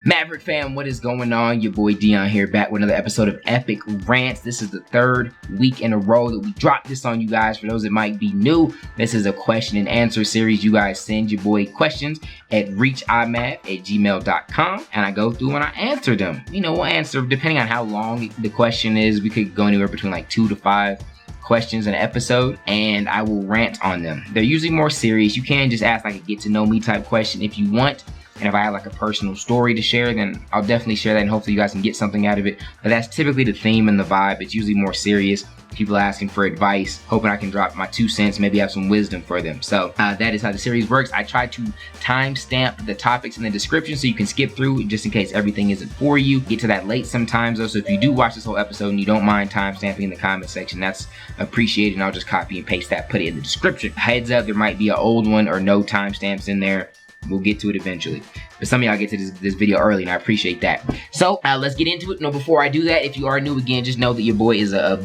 Maverick fam, what is going on? Your boy Dion here, back with another episode of Epic Rants. This is the third week in a row that we dropped this on you guys. For those that might be new, this is a question and answer series. You guys send your boy questions at ReachiMav@gmail.com, and I go through and I answer them. You know, we'll answer depending on how long the question is. We could go anywhere between like 2 to 5 questions an episode, and I will rant on them. They're usually more serious. You can just ask like a get to know me type question if you want. And if I have like a personal story to share, then I'll definitely share that, and hopefully you guys can get something out of it. But that's typically the theme and the vibe. It's usually more serious. People asking for advice, hoping I can drop my 2 cents, maybe have some wisdom for them. So that is how the series works. I try to timestamp the topics in the description so you can skip through just in case everything isn't for you. Get to that late sometimes though, so if you do watch this whole episode and you don't mind timestamping in the comment section, that's appreciated, and I'll just copy and paste that, put it in the description. Heads up, there might be an old one or no timestamps in there. We'll get to it eventually. But some of y'all get to this video early, and I appreciate that. So, let's get into it. No, before I do that, if you are new again, just know that your boy is I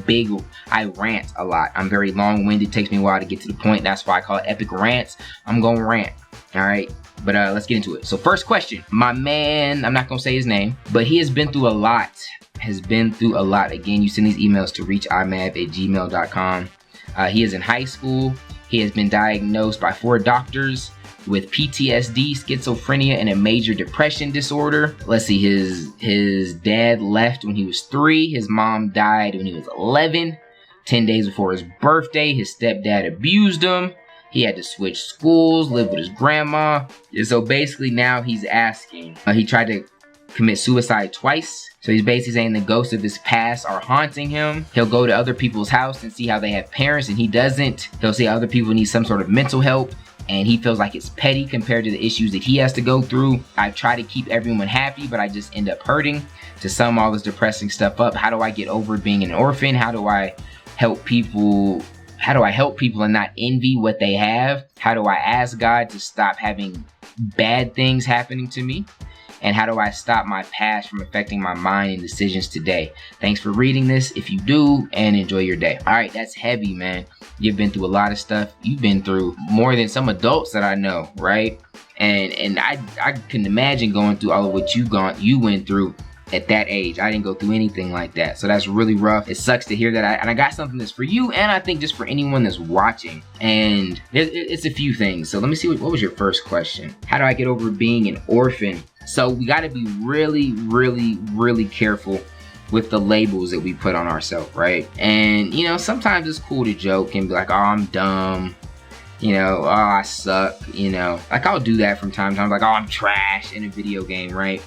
rant a lot. I'm very long-winded. It takes me a while to get to the point. That's why I call it Epic Rants. I'm gonna rant, alright? But let's get into it. So, first question. My man, I'm not gonna say his name, but he has been through a lot. Again, you send these emails to ReachiMav@gmail.com. He is in high school. He has been diagnosed by 4 doctors with PTSD, schizophrenia, and a major depression disorder. Let's see, his dad left when he was 3. His mom died when he was 11. 10 days before his birthday, his stepdad abused him. He had to switch schools, live with his grandma. And so basically now he's asking, he tried to commit suicide twice. So he's basically saying the ghosts of his past are haunting him. He'll go to other people's house and see how they have parents, and he doesn't. He'll say other people need some sort of mental help, and he feels like it's petty compared to the issues that he has to go through. I try to keep everyone happy, but I just end up hurting. To sum all this depressing stuff up, how do I get over being an orphan? How do I help people? How do I help people and not envy what they have? How do I ask God to stop having bad things happening to me? And how do I stop my past from affecting my mind and decisions today? Thanks for reading this, if you do, and enjoy your day. All right, that's heavy, man. You've been through a lot of stuff. You've been through more than some adults that I know, right? And I can imagine going through all of what you went through at that age. I didn't go through anything like that, so that's really rough. It sucks to hear that. And I got something that's for you, and I think just for anyone that's watching. And it's a few things. So let me see, what was your first question? How do I get over being an orphan? So we got to be really, really, really careful with the labels that we put on ourselves, right? And, you know, sometimes it's cool to joke and be like, oh, I'm dumb. You know, oh, I suck. You know, like I'll do that from time to time. Like, oh, I'm trash in a video game, right?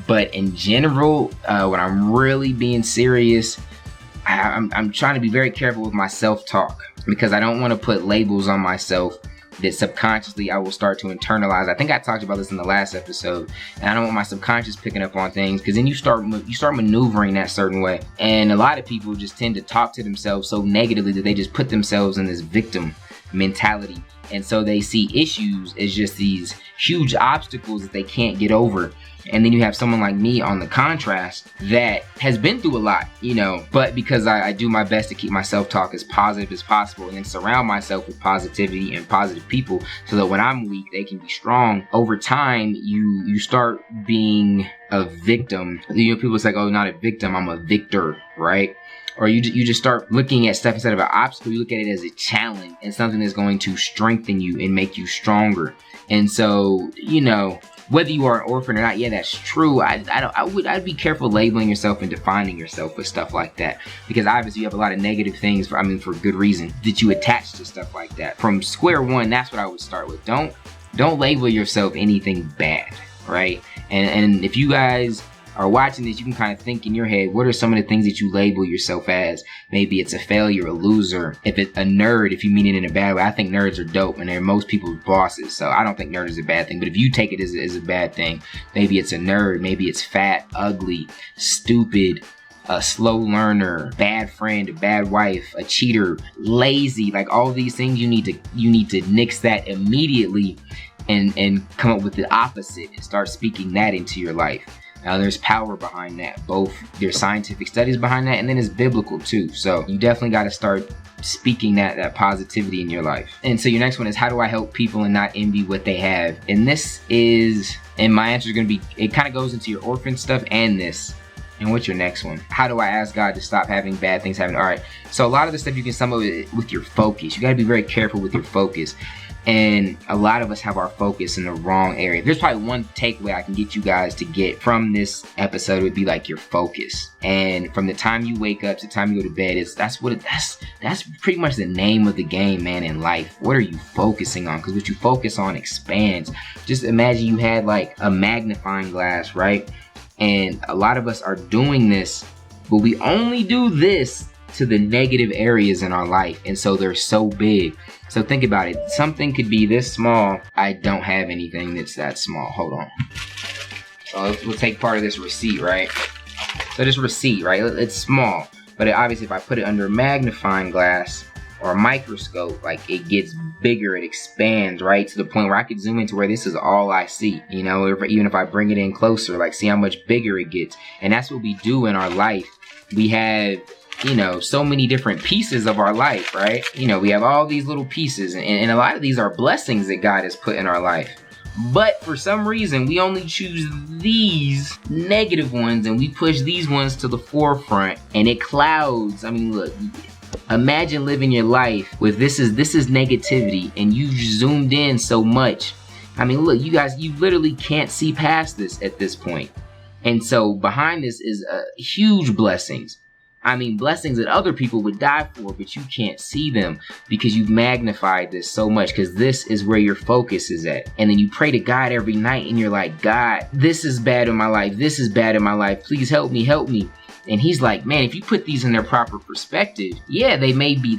But in general, when I'm really being serious, I'm trying to be very careful with my self-talk, because I don't want to put labels on myself that subconsciously I will start to internalize. I think I talked about this in the last episode, and I don't want my subconscious picking up on things, because then you start maneuvering that certain way. And a lot of people just tend to talk to themselves so negatively that they just put themselves in this victim mentality, and so they see issues as just these huge obstacles that they can't get over. And then you have someone like me on the contrast that has been through a lot, you know, but because I do my best to keep my self-talk as positive as possible, and then surround myself with positivity and positive people, so that when I'm weak, they can be strong. Over time, you start being a victim. You know, people say, oh, not a victim, I'm a victor, right? Or you just start looking at stuff instead of an obstacle. You look at it as a challenge and something that's going to strengthen you and make you stronger. And so, you know, whether you are an orphan or not, yeah, that's true. I'd be careful labeling yourself and defining yourself with stuff like that, because obviously you have a lot of negative things, for good reason, that you attach to stuff like that. From square one, that's what I would start with. Don't label yourself anything bad, right? And if you guys are watching this, you can kind of think in your head, what are some of the things that you label yourself as? Maybe it's a failure, a loser. If it's a nerd, if you mean it in a bad way, I think nerds are dope, and they're most people's bosses, so I don't think nerd is a bad thing. But if you take it as a bad thing, maybe it's a nerd, maybe it's fat, ugly, stupid, a slow learner, bad friend, a bad wife, a cheater, lazy. Like all these things, you need to nix that immediately and come up with the opposite and start speaking that into your life. Now there's power behind that. Both there's scientific studies behind that, and then it's biblical too. So you definitely got to start speaking that positivity in your life. And so your next one is, how do I help people and not envy what they have? And this is And my answer is going to be, it kind of goes into your orphan stuff and this. And what's your next one? How do I ask God to stop having bad things happen? All right. So a lot of the stuff you can sum up with your focus. You got to be very careful with your focus. And a lot of us have our focus in the wrong area. There's probably one takeaway I can get you guys to get from this episode would be like your focus. And from the time you wake up to the time you go to bed, that's pretty much the name of the game, man, in life. What are you focusing on? Because what you focus on expands. Just imagine you had like a magnifying glass, right? And a lot of us are doing this, but we only do this to the negative areas in our life. And so they're so big. So think about it. Something could be this small. I don't have anything that's that small. Hold on. So we'll take part of this receipt, right? So this receipt, right? It's small. But obviously if I put it under a magnifying glass or a microscope, like it gets bigger, it expands, right? To the point where I could zoom into where this is all I see. You know, even if I bring it in closer, like see how much bigger it gets. And that's what we do in our life. We have, you know, so many different pieces of our life, right? You know, we have all these little pieces, and a lot of these are blessings that God has put in our life. But for some reason, we only choose these negative ones and we push these ones to the forefront, and it clouds. I mean, look, imagine living your life with this is negativity, and you zoomed in so much. I mean, look, you guys, you literally can't see past this at this point. And so behind this is huge blessings. I mean, blessings that other people would die for, but you can't see them because you've magnified this so much, because this is where your focus is at. And then you pray to God every night and you're like, God, this is bad in my life. This is bad in my life. Please help me, help me. And he's like, man, if you put these in their proper perspective, yeah, they may be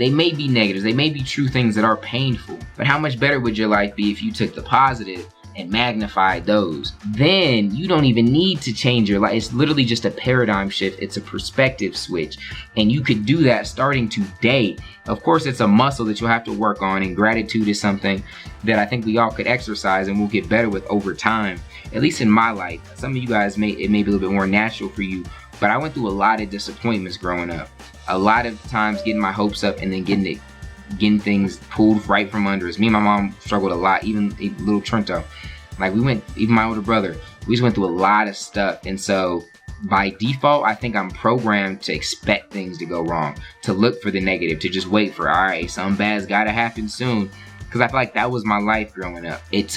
negatives. They may be true things that are painful. But how much better would your life be if you took the positive and magnified those? Then you don't even need to change your life. It's literally just a paradigm shift. It's a perspective switch. And you could do that starting today. Of course, it's a muscle that you'll have to work on, and gratitude is something that I think we all could exercise and we'll get better with over time. At least in my life. Some of you guys, it may be a little bit more natural for you, but I went through a lot of disappointments growing up. A lot of times getting my hopes up and then getting things pulled right from under us. Me and my mom struggled a lot, even little Trento. Like even my older brother, we just went through a lot of stuff. And so by default, I think I'm programmed to expect things to go wrong, to look for the negative, to just wait for, all right, something bad's gotta happen soon. Because I feel like that was my life growing up. It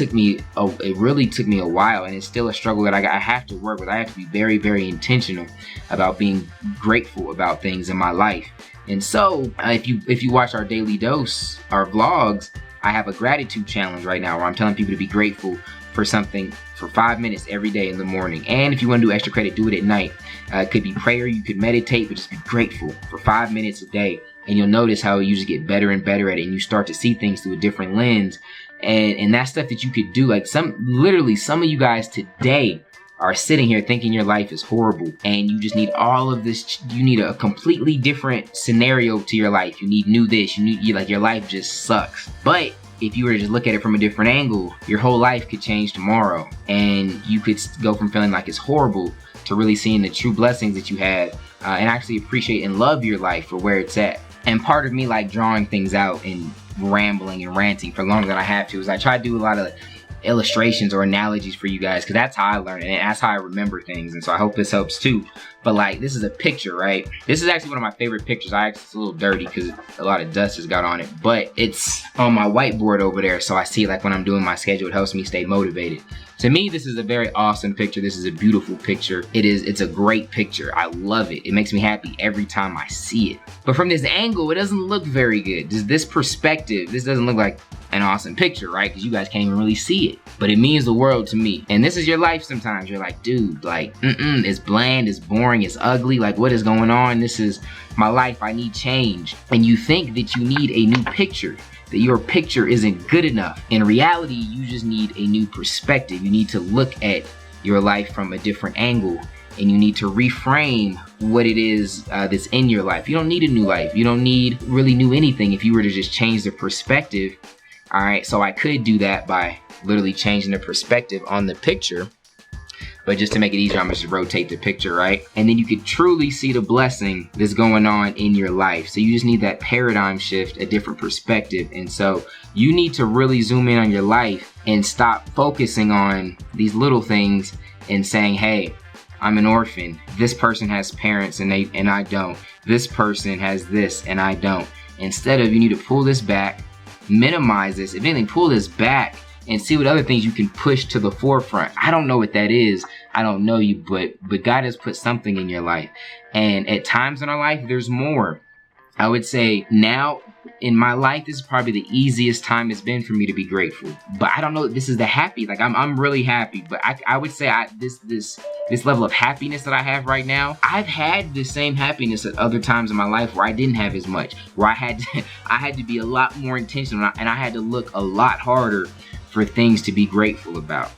really took me a while, and it's still a struggle that I have to work with. I have to be very, very intentional about being grateful about things in my life. And so, if you watch our daily dose, our vlogs, I have a gratitude challenge right now where I'm telling people to be grateful for something for 5 minutes every day in the morning. And if you want to do extra credit, do it at night. It could be prayer, you could meditate, but just be grateful for 5 minutes a day. And you'll notice how you just get better and better at it, and you start to see things through a different lens. And that's stuff that you could do. Like some of you guys today are sitting here thinking your life is horrible, and you just need all of this. You need a completely different scenario to your life. You need new this. Like your life just sucks. But if you were to just look at it from a different angle, your whole life could change tomorrow, and you could go from feeling like it's horrible to really seeing the true blessings that you had, and actually appreciate and love your life for where it's at. And part of me like drawing things out and rambling and ranting for longer than I have to is I try to do a lot of illustrations or analogies for you guys, because that's how I learn and that's how I remember things. And so I hope this helps too. But like, this is a picture, right? This is actually one of my favorite pictures. It's a little dirty because a lot of dust has got on it, but it's on my whiteboard over there. So I see, like, when I'm doing my schedule, it helps me stay motivated. To me, this is a very awesome picture. This is a beautiful picture. It's a great picture. I love it. It makes me happy every time I see it. But from this angle, it doesn't look very good. This perspective, this doesn't look like an awesome picture, right? Because you guys can't even really see it. But it means the world to me. And this is your life sometimes. You're like, dude, like, it's bland, it's boring, it's ugly. Like, what is going on? This is my life. I need change. And you think that you need a new picture, that your picture isn't good enough. In reality, you just need a new perspective. You need to look at your life from a different angle, and you need to reframe what it is that's in your life. You don't need a new life. You don't need really new anything if you were to just change the perspective. All right, so I could do that by literally changing the perspective on the picture. But just to make it easier, I'm gonna just rotate the picture, right? And then you could truly see the blessing that's going on in your life. So you just need that paradigm shift, a different perspective. And so you need to really zoom in on your life and stop focusing on these little things and saying, hey, I'm an orphan. This person has parents and I don't. This person has this and I don't. Instead of, you need to pull this back, minimize this, if anything, pull this back and see what other things you can push to the forefront. I don't know what that is. I don't know you, but God has put something in your life. And at times in our life, there's more. I would say now in my life, this is probably the easiest time it's been for me to be grateful. But I don't know, this is the happy, like I'm really happy. But I would say this level of happiness that I have right now, I've had the same happiness at other times in my life where I didn't have as much, where I had to be a lot more intentional, and I had to look a lot harder for things to be grateful about.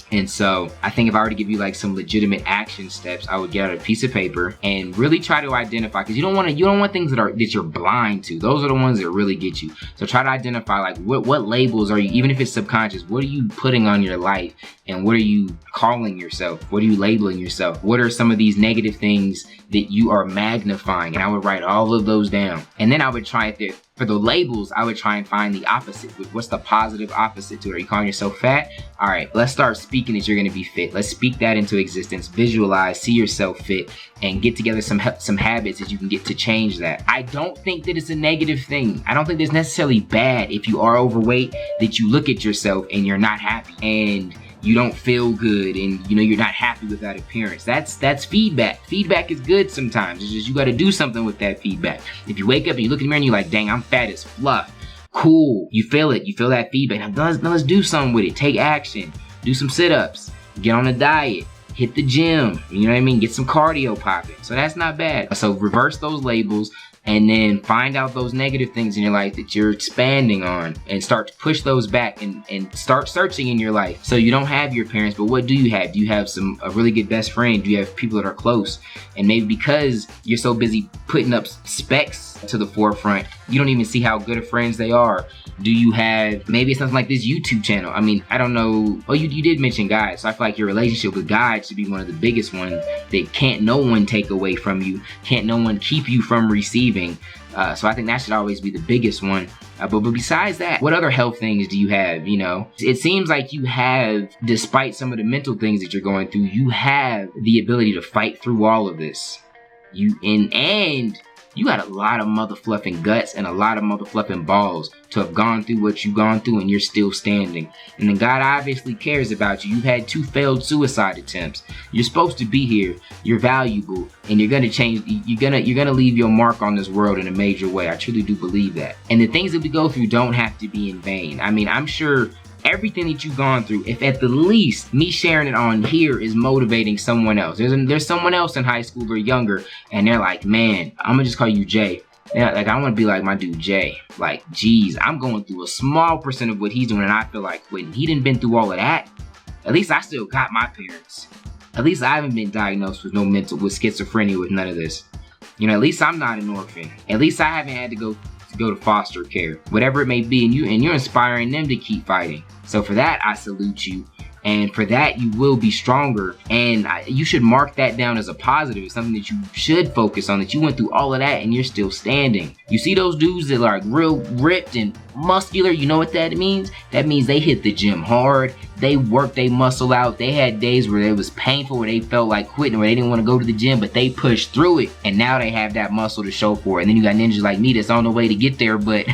And so I think if I were to give you like some legitimate action steps, I would get out a piece of paper and really try to identify, because you don't want things that you're blind to. Those are the ones that really get you. So try to identify like what labels are you, even if it's subconscious, what are you putting on your life, and what are you calling yourself? What are you labeling yourself? What are some of these negative things that you are magnifying? And I would write all of those down. And then I would try it for the labels, I would try and find the opposite. What's the positive opposite to it? Are you calling yourself fat? All right, let's start speaking that you're gonna be fit. Let's speak that into existence. Visualize, see yourself fit, and get together some habits that you can get to change that. I don't think that it's a negative thing. I don't think it's necessarily bad if you are overweight, that you look at yourself and you're not happy and you don't feel good, and you're not happy with that appearance. That's feedback. Feedback is good sometimes. It's just you got to do something with that feedback. If you wake up and you look in the mirror and you're like, dang, I'm fat as fluff. Cool. You feel it. You feel that feedback. Now let's do something with it. Take action. Do some sit-ups. Get on a diet. Hit the gym. You know what I mean? Get some cardio popping. So that's not bad. So reverse those labels, and then find out those negative things in your life that you're expanding on, and start to push those back, and start searching in your life. So you don't have your parents, but what do you have? Do you have a really good best friend? Do you have people that are close? And maybe because you're so busy putting up specs to the forefront, you don't even see how good of friends they are. Do you have, maybe it's something like this YouTube channel? I mean, I don't know. Oh, you did mention God, so I feel like your relationship with God should be one of the biggest ones that can't no one take away from you, can't no one keep you from receiving. So I think that should always be the biggest one. But besides that, what other health things do you have? It seems like you have, despite some of the mental things that you're going through, you have the ability to fight through all of this. And you got a lot of motherfluffing guts and a lot of motherfluffing balls to have gone through what you've gone through, and you're still standing. And then God obviously cares about you. You've had 2 failed suicide attempts. You're supposed to be here. You're valuable, and you're gonna change. You're gonna leave your mark on this world in a major way. I truly do believe that. And the things that we go through don't have to be in vain. I mean, I'm sure everything that you've gone through, if at the least me sharing it on here is motivating someone else. There's someone else in high school or younger, and they're like, man, I'm gonna just call you Jay. Yeah, like, I want to be like my dude Jay. Like, geez, I'm going through a small percent of what he's doing, and I feel like when he didn't been through all of that, at least I still got my parents. At least I haven't been diagnosed with with schizophrenia, with none of this. At least I'm not an orphan. At least I haven't had to go to foster care, whatever it may be, and you're inspiring them to keep fighting. So for that, I salute you. And for that, you will be stronger. And you should mark that down as a positive. It's something that you should focus on, that you went through all of that and you're still standing. You see those dudes that are like real ripped and muscular, you know what that means? That means they hit the gym hard. They worked their muscle out. They had days where it was painful, where they felt like quitting, where they didn't want to go to the gym, but they pushed through it. And now they have that muscle to show for it. And then you got ninjas like me that's on the way to get there, but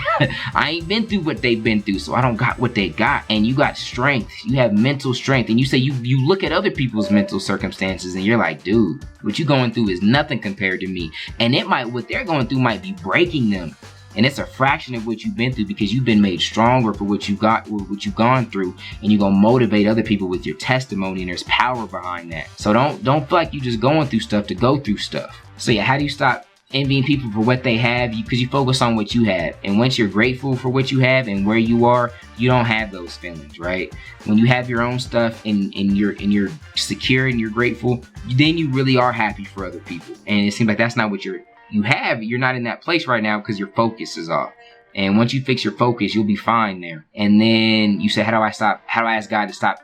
I ain't been through what they've been through, so I don't got what they got. And you got strength. You have mental strength. And you say you look at other people's mental circumstances and you're like, dude, what you going through is nothing compared to me. And what they're going through might be breaking them. And it's a fraction of what you've been through, because you've been made stronger for what you've gone through, and you're gonna motivate other people with your testimony, and there's power behind that. So don't feel like you're just going through stuff to go through stuff. So yeah, how do you stop envying people for what they have? Because you focus on what you have, and once you're grateful for what you have and where you are, you don't have those feelings, right? When you have your own stuff and you're secure and you're grateful, then you really are happy for other people. And it seems like that's not what you're not in that place right now, because your focus is off. And once you fix your focus, you'll be fine there. And then you say, how do I ask God to stop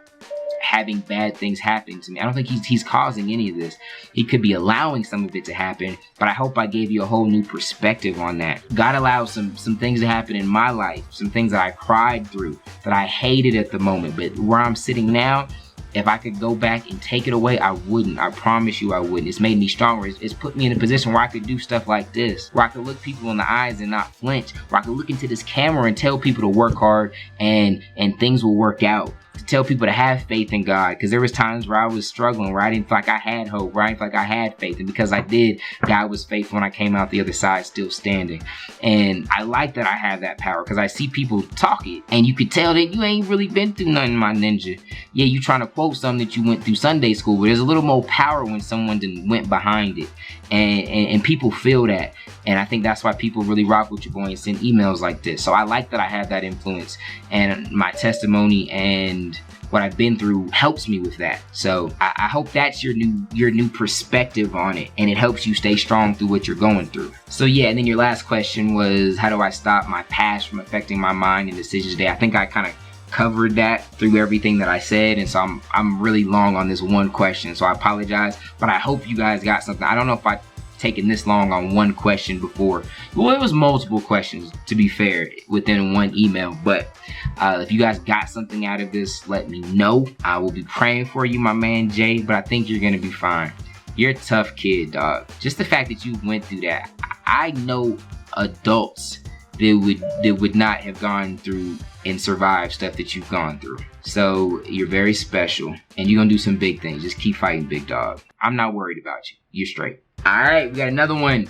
having bad things happen to me. I don't think he's causing any of this. He could be allowing some of it to happen, but I hope I gave you a whole new perspective on that. God allows some things to happen in my life, some things that I cried through, that I hated at the moment, but where I'm sitting now, if I could go back and take it away, I wouldn't. I promise you I wouldn't. It's made me stronger. It's put me in a position where I could do stuff like this, where I could look people in the eyes and not flinch, where I could look into this camera and tell people to work hard and things will work out. To tell people to have faith in God, because there was times where I was struggling, where I didn't feel like I had hope, where I didn't feel like I had faith, and because I did, God was faithful and I came out the other side still standing. And I like that I have that power, because I see people talk it and you could tell that you ain't really been through nothing, my ninja. Yeah, you trying to quote something that you went through Sunday school, but there's a little more power when someone went behind it, and people feel that. And I think that's why people really rock with your boy and send emails like this. So I like that I have that influence, and my testimony and what I've been through helps me with that. So I hope that's your new perspective on it, and it helps you stay strong through what you're going through. So yeah, and then your last question was, how do I stop my past from affecting my mind and decisions today? I think I kind of covered that through everything that I said, and so I'm really long on this one question, so I apologize, but I hope you guys got something. I don't know if I taken this long on one question before. Well, it was multiple questions, to be fair, within one email, but if you guys got something out of this, let me know. I will be praying for you, my man Jay, but I think you're gonna be fine. You're a tough kid, dog. Just the fact that you went through that. I know adults that would not have gone through and survived stuff that you've gone through. So you're very special, and you're gonna do some big things. Just keep fighting, big dog. I'm not worried about you. You're straight. Alright, we got another one.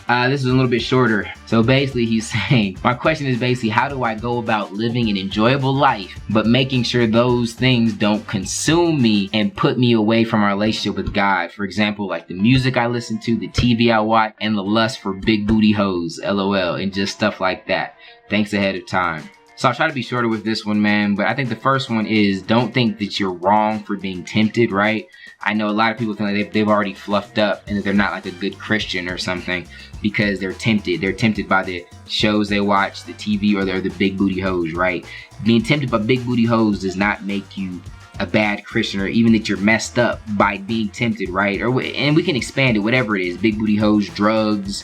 This is a little bit shorter. So basically he's saying, my question is basically, how do I go about living an enjoyable life, but making sure those things don't consume me and put me away from our relationship with God? For example, like the music I listen to, the TV I watch, and the lust for big booty hoes, LOL, and just stuff like that. Thanks ahead of time. So I'll try to be shorter with this one, man, but I think the first one is, don't think that you're wrong for being tempted, right? I know a lot of people think like they've already fluffed up and that they're not like a good Christian or something because they're tempted. They're tempted by the shows they watch, the TV, or they're the big booty hoes, right? Being tempted by big booty hoes does not make you a bad Christian, or even that you're messed up by being tempted, right? And we can expand it, whatever it is, big booty hoes, drugs,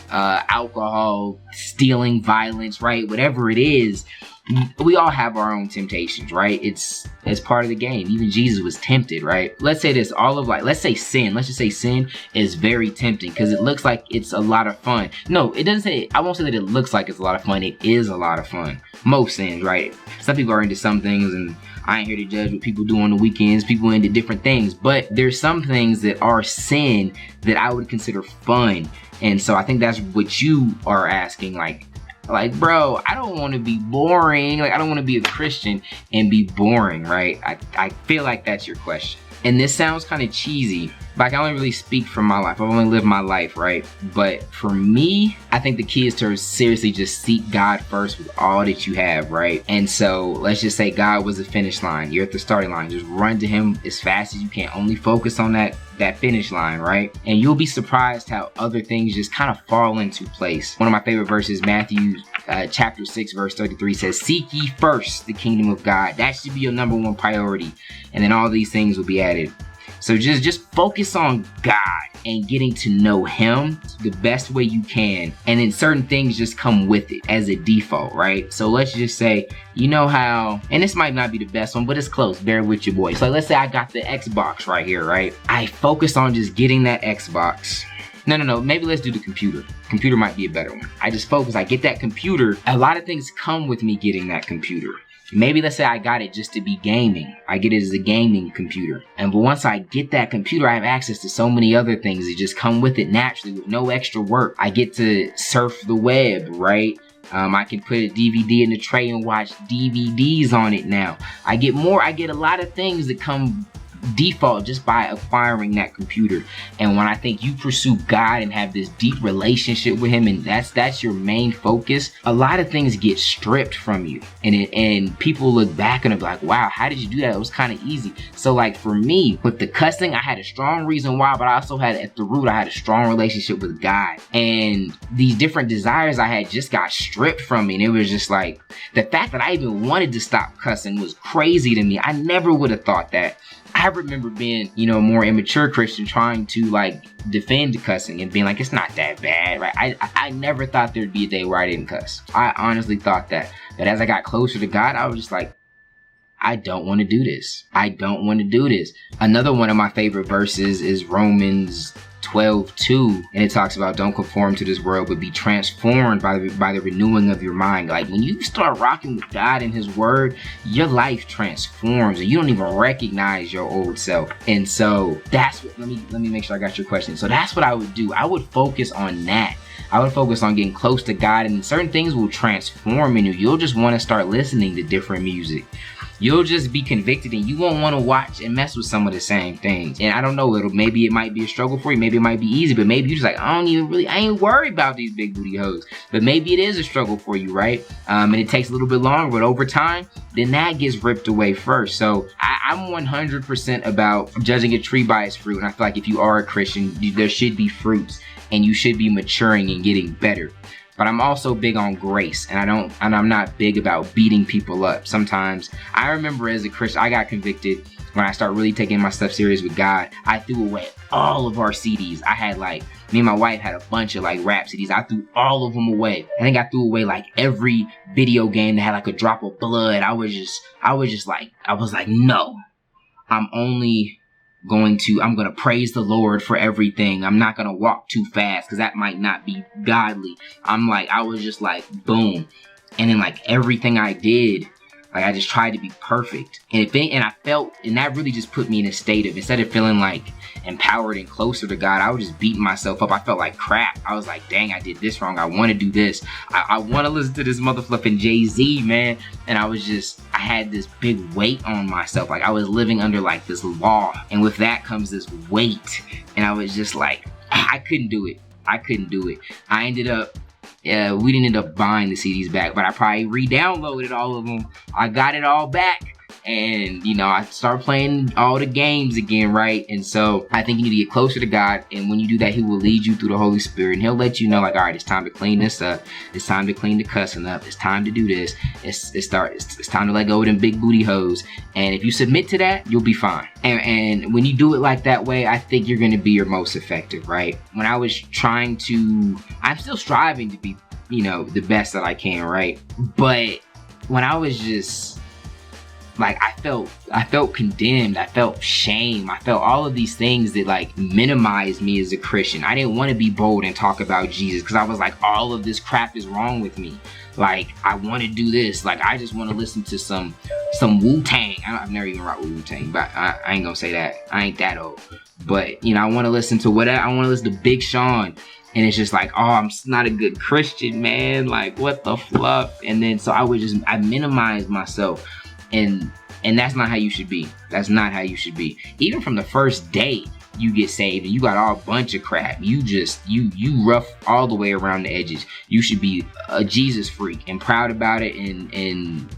alcohol, stealing, violence, right? Whatever it is, we all have our own temptations, right? It's part of the game. Even Jesus was tempted, right? Let's say this, let's say sin. Let's just say sin is very tempting because it looks like it's a lot of fun. No, it doesn't say, I won't say that it looks like it's a lot of fun. It is a lot of fun. Most sins, right? Some people are into some things, and I ain't here to judge what people do on the weekends. People are into different things, but there's some things that are sin that I would consider fun. And so I think that's what you are asking, like, bro, I don't want to be boring. Like, I don't want to be a Christian and be boring, right? I feel like that's your question. And this sounds kind of cheesy, but I can only really speak from my life. I've only lived my life, right? But for me, I think the key is to seriously just seek God first with all that you have, right? And so let's just say God was the finish line. You're at the starting line. Just run to him as fast as you can. Only focus on that finish line, right? And you'll be surprised how other things just kind of fall into place. One of my favorite verses, Matthew chapter 6 verse 33 says, seek ye first the kingdom of God. That should be your number one priority, and then all these things will be added. So just focus on God and getting to know him the best way you can, and then certain things just come with it as a default, right? So let's just say, you know how, and this might not be the best one, but it's close, bear with your boy. So let's say I got the Xbox right here, right? I focus on just getting that Xbox. No, maybe let's do the computer. Computer might be a better one. I just focus, I get that computer. A lot of things come with me getting that computer. Maybe let's say I got it just to be gaming. I get it as a gaming computer. But once I get that computer, I have access to so many other things that just come with it naturally with no extra work. I get to surf the web, right? I can put a DVD in the tray and watch DVDs on it now. I get a lot of things that come default just by acquiring that computer. And when I think you pursue God and have this deep relationship with him, and that's your main focus, a lot of things get stripped from you, and people look back and are like, wow, how did you do that? It was kind of easy. So like for me with the cussing, I had a strong reason why, but I also had at the root, I had a strong relationship with God, and these different desires I had just got stripped from me. And it was just like, the fact that I even wanted to stop cussing was crazy to me. I never would have thought that. I remember being, a more immature Christian trying to like defend cussing and being like, it's not that bad, right? I never thought there'd be a day where I didn't cuss. I honestly thought that. But as I got closer to God, I was just like, I don't want to do this. I don't want to do this. Another one of my favorite verses is Romans 12:2, and it talks about don't conform to this world, but be transformed by the renewing of your mind. Like when you start rocking with God and his word, your life transforms and you don't even recognize your old self. And so that's what, let me make sure I got your question. So that's what I would do. I would focus on that. I would focus on getting close to God, and certain things will transform in you. You'll just want to start listening to different music. You'll just be convicted and you won't want to watch and mess with some of the same things. And I don't know, maybe it might be a struggle for you. Maybe it might be easy, but maybe you're just like, I ain't worried about these big booty hoes. But maybe it is a struggle for you, right? And it takes a little bit longer, but over time, then that gets ripped away first. So I'm 100% about judging a tree by its fruit. And I feel like if you are a Christian, there should be fruits and you should be maturing and getting better. But I'm also big on grace, and I'm not big about beating people up. Sometimes I remember as a Christian, I got convicted when I started really taking my stuff serious with God. I threw away all of our CDs. I had me and my wife had a bunch of rap CDs. I threw all of them away. I think I threw away every video game that had a drop of blood. I was like, no, I'm gonna praise the Lord for everything. I'm not gonna walk too fast because that might not be godly. I was just boom. And then everything I did, I just tried to be perfect. And that really just put me in a state of, instead of feeling empowered and closer to God, I was just beating myself up. I felt like crap. I was like, dang, I did this wrong. I want to do this. I want to listen to this motherfucking Jay-Z, man. And I had this big weight on myself. I was living under this law. And with that comes this weight. And I was just I couldn't do it. We didn't end up buying the CDs back, but I probably re-downloaded all of them. I got it all back. And, I start playing all the games again, right? And so I think you need to get closer to God. And when you do that, he will lead you through the Holy Spirit. And he'll let you know, all right, it's time to clean this up. It's time to clean the cussing up. It's time to do this. It's time to let go of them big booty hoes. And if you submit to that, you'll be fine. And when you do it that way, I think you're going to be your most effective, right? When I was I'm still striving to be, the best that I can, right? But when I was just... I felt condemned. I felt shame. I felt all of these things that minimized me as a Christian. I didn't want to be bold and talk about Jesus because I was all of this crap is wrong with me. I want to do this. I just want to listen to some Wu-Tang. I've never even rocked with Wu-Tang, but I ain't gonna say that. I ain't that old. But, I want to listen to whatever. I want to listen to Big Sean. And it's just I'm not a good Christian, man. What the fluff? And then so I minimized myself. And that's not how you should be. That's not how you should be. Even from the first day you get saved and you got all a bunch of crap, you rough all the way around the edges. You should be a Jesus freak and proud about it and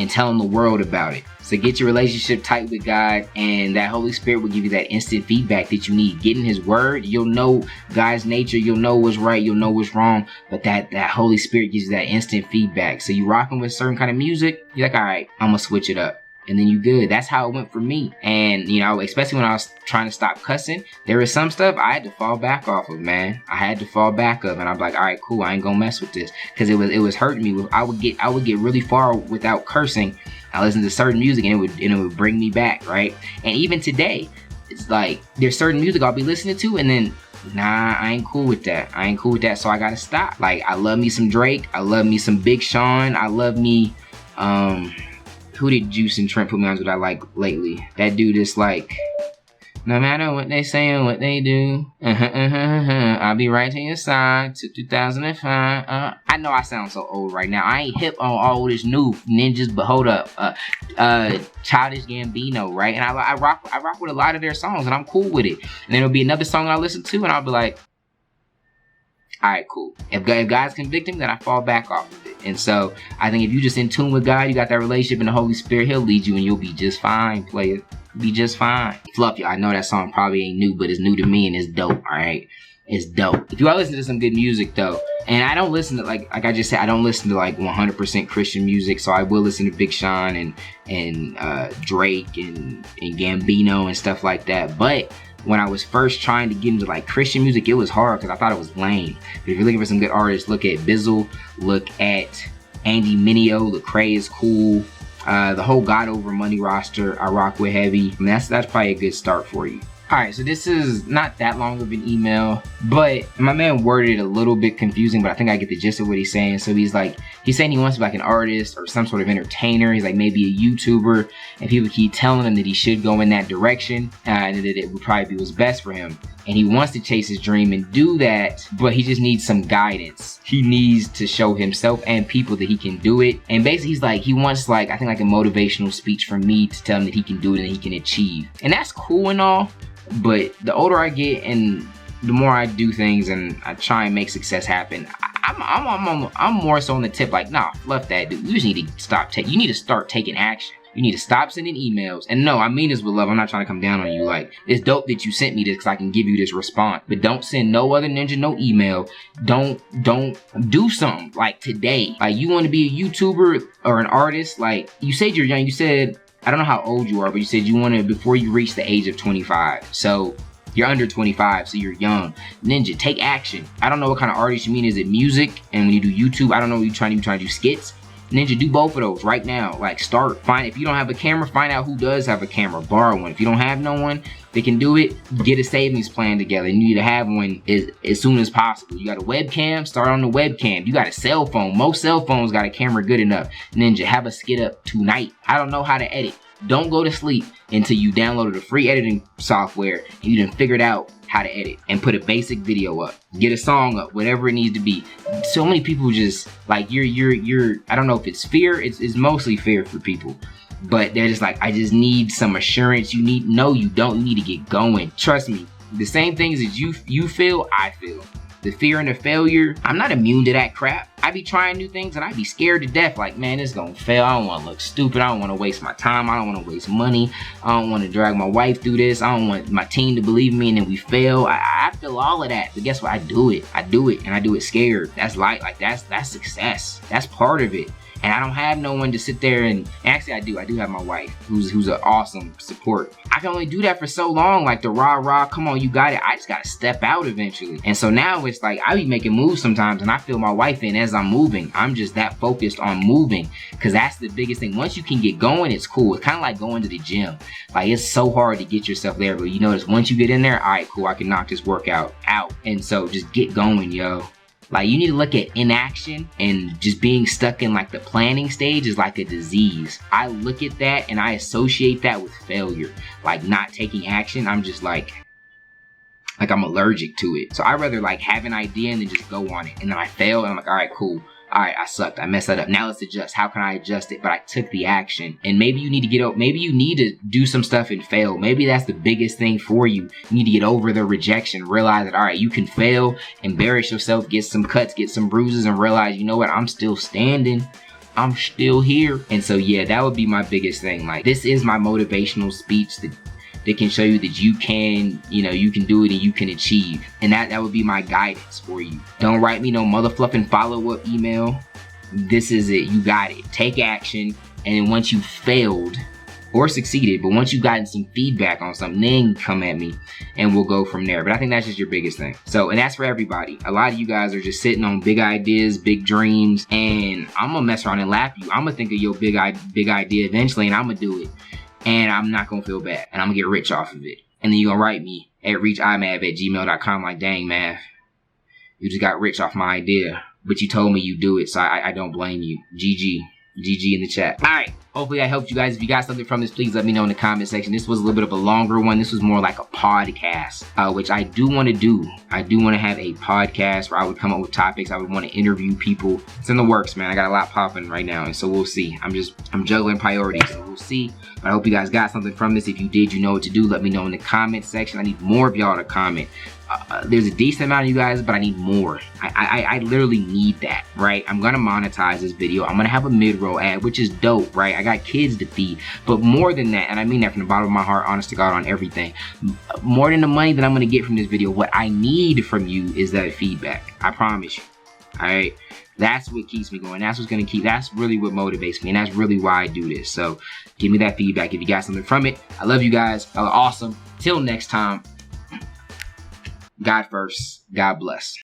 telling the world about it. So get your relationship tight with God, and that Holy Spirit will give you that instant feedback that you need. Get in his word. You'll know God's nature. You'll know what's right. You'll know what's wrong. But that Holy Spirit gives you that instant feedback. So you rocking with certain kind of music, you're all right, I'm going to switch it up. And then you good. That's how it went for me. And, especially when I was trying to stop cussing, there was some stuff I had to fall back off of, man. I had to fall back of. And I'm like, all right, cool. I ain't gonna mess with this. Because it was hurting me. I would get really far without cursing. I listen to certain music and it would bring me back, right? And even today, it's there's certain music I'll be listening to and then, nah, I ain't cool with that. So I gotta stop. I love me some Drake. I love me some Big Sean. I love me, who did Juice and Trent put me on that I like lately? That dude is No matter what they say or what they do, I'll be right to your side to 2005. I know I sound so old right now. I ain't hip on all this new ninjas, but hold up. Childish Gambino, right? And I rock with a lot of their songs, and I'm cool with it. And then there'll be another song that I listen to, and I'll be like, alright, cool. If God's convicting, then I fall back off of it. And so, I think if you just in tune with God, you got that relationship in the Holy Spirit, He'll lead you and you'll be just fine, player. Be just fine. Fluff, y'all. I know that song probably ain't new, but it's new to me and it's dope, alright? It's dope. If you all listen to some good music, though, and I don't listen to, like I just said, I don't listen to, like, 100% Christian music, so I will listen to Big Sean and Drake and Gambino and stuff like that, but when I was first trying to get into like Christian music, it was hard because I thought it was lame. But if you're looking for some good artists, look at Bizzle, look at Andy Mineo, Lecrae is cool. The whole God Over Money roster I rock with heavy. I mean, that's probably a good start for you. Alright, so this is not that long of an email, but my man worded it a little bit confusing, but I think I get the gist of what he's saying. So he's saying he wants to be like an artist or some sort of entertainer. He's like maybe a YouTuber, and people keep telling him that he should go in that direction, and that it would probably be what's best for him. And he wants to chase his dream and do that, but he just needs some guidance. He needs to show himself and people that he can do it. And basically he wants I think like a motivational speech from me to tell him that he can do it and he can achieve. And that's cool and all, but the older I get and the more I do things and I try and make success happen, I'm more so on the tip like, nah, fluff that, dude. You just need to stop you need to start taking action. You need to stop sending emails. And no, I mean this with love. I'm not trying to come down on you. Like, it's dope that you sent me this because I can give you this response. But don't send no other ninja no email. Don't do something like today. Like, you want to be a YouTuber or an artist. Like, you said you're young. You said, I don't know how old you are, but you said you want to before you reach the age of 25. So you're under 25, so you're young. Ninja, take action. I don't know what kind of artist you mean. Is it music? And when you do YouTube, I don't know, you trying to do skits? Ninja, do both of those right now. Like, if you don't have a camera, find out who does have a camera. Borrow one. If you don't have no one that can do it, get a savings plan together. You need to have one as soon as possible. You got a webcam, start on the webcam. You got a cell phone. Most cell phones got a camera good enough. Ninja, have a skit up tonight. I don't know how to edit. Don't go to sleep until you downloaded a free editing software and you done figured out how to edit and put a basic video up. Get a song up, whatever it needs to be. So many people just like you're I don't know if it's fear, it's mostly fear for people. But they're just like, I just need some assurance. You don't. You need to get going. Trust me, the same things that you feel, I feel. The fear and the failure, I'm not immune to that crap. I be trying new things and I be scared to death. Like, man, it's gonna fail. I don't want to look stupid. I don't want to waste my time. I don't want to waste money. I don't want to drag my wife through this. I don't want my team to believe me and then we fail. I feel all of that. But guess what? I do it. And I do it scared. That's that's success. That's part of it. And I don't have no one to sit there and actually I do have my wife who's an awesome support. I can only do that for so long, like the rah, come on, you got it. I just gotta step out eventually. And so now it's like I be making moves sometimes and I feel my wife in as I'm moving. I'm just that focused on moving because that's the biggest thing. Once you can get going, it's cool. It's kind of like going to the gym. Like, it's so hard to get yourself there, but you notice once you get in there, all right, cool, I can knock this workout out. And so just get going, yo. Like, you need to look at inaction and just being stuck in like the planning stage is like a disease. I look at that and I associate that with failure. Like, not taking action, I'm just like I'm allergic to it. So I'd rather like have an idea and then just go on it. And then I fail and I'm like, all right, cool. All right, I sucked. I messed that up. Now let's adjust. How can I adjust it? But I took the action. And maybe you need to get out. Maybe you need to do some stuff and fail. Maybe that's the biggest thing for you. You need to get over the rejection. Realize that, all right, you can fail, embarrass yourself, get some cuts, get some bruises, and realize, you know what? I'm still standing. I'm still here. And so, yeah, that would be my biggest thing. Like, this is my motivational speech that can show you that you can, you can do it and you can achieve. And that would be my guidance for you. Don't write me no motherfluffing follow-up email. This is it. You got it. Take action. And then once you failed or succeeded, but once you've gotten some feedback on something, then come at me and we'll go from there. But I think that's just your biggest thing. So, and that's for everybody. A lot of you guys are just sitting on big ideas, big dreams, and I'm gonna mess around and laugh at you. I'm gonna think of your big idea eventually and I'm gonna do it. And I'm not gonna feel bad. And I'm gonna get rich off of it. And then you're gonna write me at ReachiMav@gmail.com like, dang, Mav, you just got rich off my idea. But you told me you do it, so I don't blame you. GG. GG in the chat. All right. Hopefully that helped you guys. If you got something from this, please let me know in the comment section. This was a little bit of a longer one. This was more like a podcast, which I do want to do. I do want to have a podcast where I would come up with topics. I would want to interview people. It's in the works, man. I got a lot popping right now, and so we'll see. I'm juggling priorities, so we'll see. But I hope you guys got something from this. If you did, you know what to do. Let me know in the comment section. I need more of y'all to comment. There's a decent amount of you guys, but I need more. I literally need that, right? I'm gonna monetize this video. I'm gonna have a mid-roll ad, which is dope, right? I got kids to feed, but more than that, and I mean that from the bottom of my heart, honest to God, on everything, more than the money that I'm gonna get from this video, what I need from you is that feedback. I promise you. All right, that's what keeps me going. That's what's gonna keep. That's really what motivates me, and that's really why I do this. So give me that feedback if you got something from it. I love you guys. Y'all are awesome. Till next time. God first. God bless.